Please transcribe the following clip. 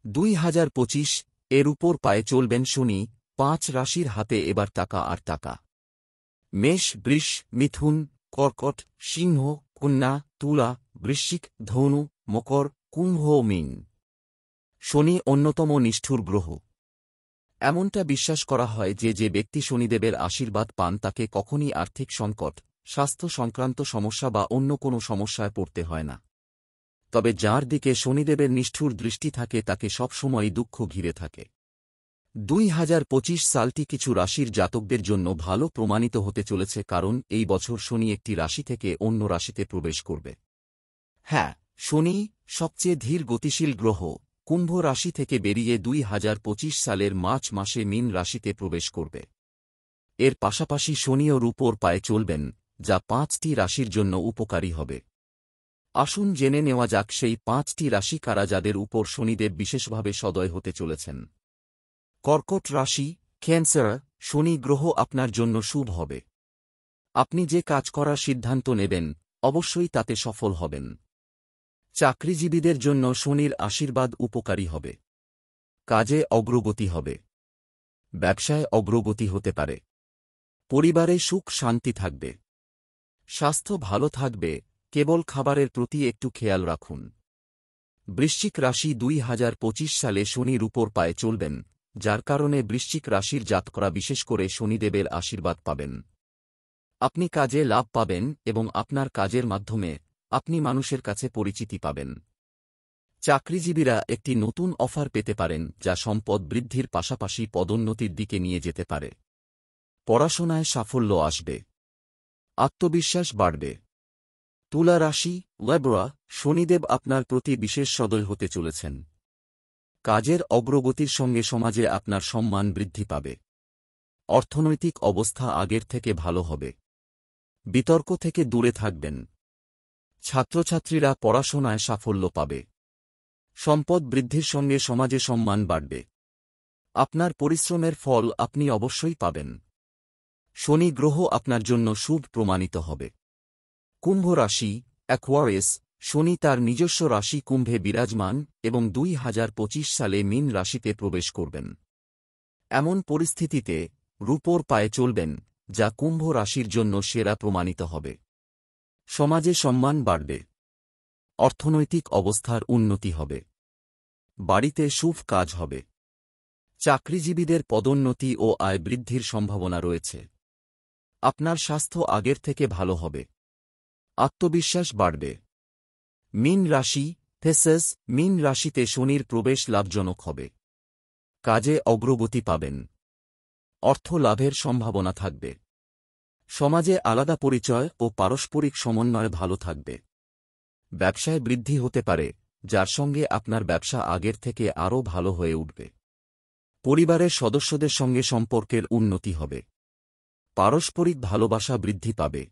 2025 এর উপর পায়ে চলবেন শনি। 5 রাশির হাতে এবার টাকা আর টাকা। মেষ, বৃষ, মিথুন, কর্কট, সিংহ, কন্যা, তুলা, বৃশ্চিক, ধনু, মকর, কুম্ভ ও মীন। শনি অন্যতম নিষ্ঠুর গ্রহ। এমনটা বিশ্বাস করা হয় যে যে ব্যক্তি শনিদেবের আশীর্বাদ পান তাকে কখনই আর্থিক সংকট, স্বাস্থ্য সংক্রান্ত সমস্যা বা অন্য কোনো সমস্যায় পড়তে হয় না। তবে যার দিকে শনিদেবের নিষ্ঠুর দৃষ্টি থাকে তাকে সবসময়ই দুঃখ ঘিরে থাকে। 2025 সালটি কিছু রাশির জাতকদের জন্য ভালো প্রমাণিত হতে চলেছে, কারণ এই বছর শনি একটি রাশি থেকে অন্য রাশিতে প্রবেশ করবে। হ্যাঁ, শনি সবচেয়ে ধীর গতিশীল গ্রহ। কুম্ভ রাশি থেকে বেরিয়ে 2025 সালের মার্চ মাসে মীন রাশিতে প্রবেশ করবে। এর পাশাপাশি শনিও রূপোর পায়ে চলবেন, যা 5টি রাশির জন্য উপকারী হবে। আসুন জেনে নেওয়া যাক সেই 5টি রাশি কারা যাদের উপর শনিদেব বিশেষভাবে সদয় হতে চলেছেন। কর্কট রাশি, ক্যান্সার। শনি গ্রহ আপনার জন্য শুভ হবে। আপনি যে কাজ করার সিদ্ধান্ত নেবেন, অবশ্যই তাতে সফল হবেন। চাকরিজীবীদের জন্য শনির আশীর্বাদ উপকারী হবে। কাজে অগ্রগতি হবে। ব্যবসায় অগ্রগতি হতে পারে। পরিবারে সুখ শান্তি থাকবে। স্বাস্থ্য ভালো থাকবে, কেবল খাবারের প্রতি একটু খেয়াল রাখুন। বৃশ্চিক রাশি 2025 সালে শনির উপর পায়ে চলবেন, যার কারণে বৃশ্চিক রাশির জাতকরা বিশেষ করে শনিদেবের আশীর্বাদ পাবেন। আপনি কাজে লাভ পাবেন এবং আপনার কাজের মাধ্যমে আপনি মানুষের কাছে পরিচিতি পাবেন। চাকরিজীবীরা একটি নতুন অফার পেতে পারেন যা সম্পদ বৃদ্ধির পাশাপাশি পদোন্নতির দিকে নিয়ে যেতে পারে। পড়াশোনায় সাফল্য আসবে। আত্মবিশ্বাস বাড়বে। তুলা রাশি, লিব্রা। শনিদেব আপনার প্রতি বিশেষ সদয় হতে চলেছেন। কাজের অগ্রগতির সঙ্গে সমাজে আপনার সম্মান বৃদ্ধি পাবে। অর্থনৈতিক অবস্থা আগের থেকে ভালো হবে। বিতর্ক থেকে দূরে থাকবেন। ছাত্রছাত্রীরা পড়াশোনায় সাফল্য পাবে। সম্পদ বৃদ্ধির সঙ্গে সমাজে সম্মান বাড়বে। আপনার পরিশ্রমের ফল আপনি অবশ্যই পাবেন। শনি গ্রহ আপনার জন্য শুভ প্রমাণিত হবে। কুম্ভ রাশি, অ্যাকোয়ারিয়াস। শনি তার নিজস্ব রাশি কুম্ভে বিরাজমান এবং 2025 সালে মীন রাশিতে প্রবেশ করবেন। এমন পরিস্থিতিতে রূপোর পায়ে চলবেন, যা কুম্ভ রাশির জন্য সেরা প্রমাণিত হবে। সমাজে সম্মান বাড়বে। অর্থনৈতিক অবস্থার উন্নতি হবে। বাড়িতে শুভ কাজ হবে। চাকরিজীবীদের পদোন্নতি ও আয় বৃদ্ধির সম্ভাবনা রয়েছে। আপনার স্বাস্থ্য আগের থেকে ভালো হবে। আত্মবিশ্বাস বাড়বে। মীন রাশি, থেসেস। মীন রাশিতে শনির প্রবেশ লাভজনক হবে। কাজে অগ্রগতি পাবেন। অর্থ লাভের সম্ভাবনা থাকবে। সমাজে আলাদা পরিচয় ও পারস্পরিক সমন্বয় ভালো থাকবে। ব্যবসায় বৃদ্ধি হতে পারে, যার সঙ্গে আপনার ব্যবসা আগের থেকে আরও ভালো হয়ে উঠবে। পরিবারের সদস্যদের সঙ্গে সম্পর্কের উন্নতি হবে। পারস্পরিক ভালোবাসা বৃদ্ধি পাবে।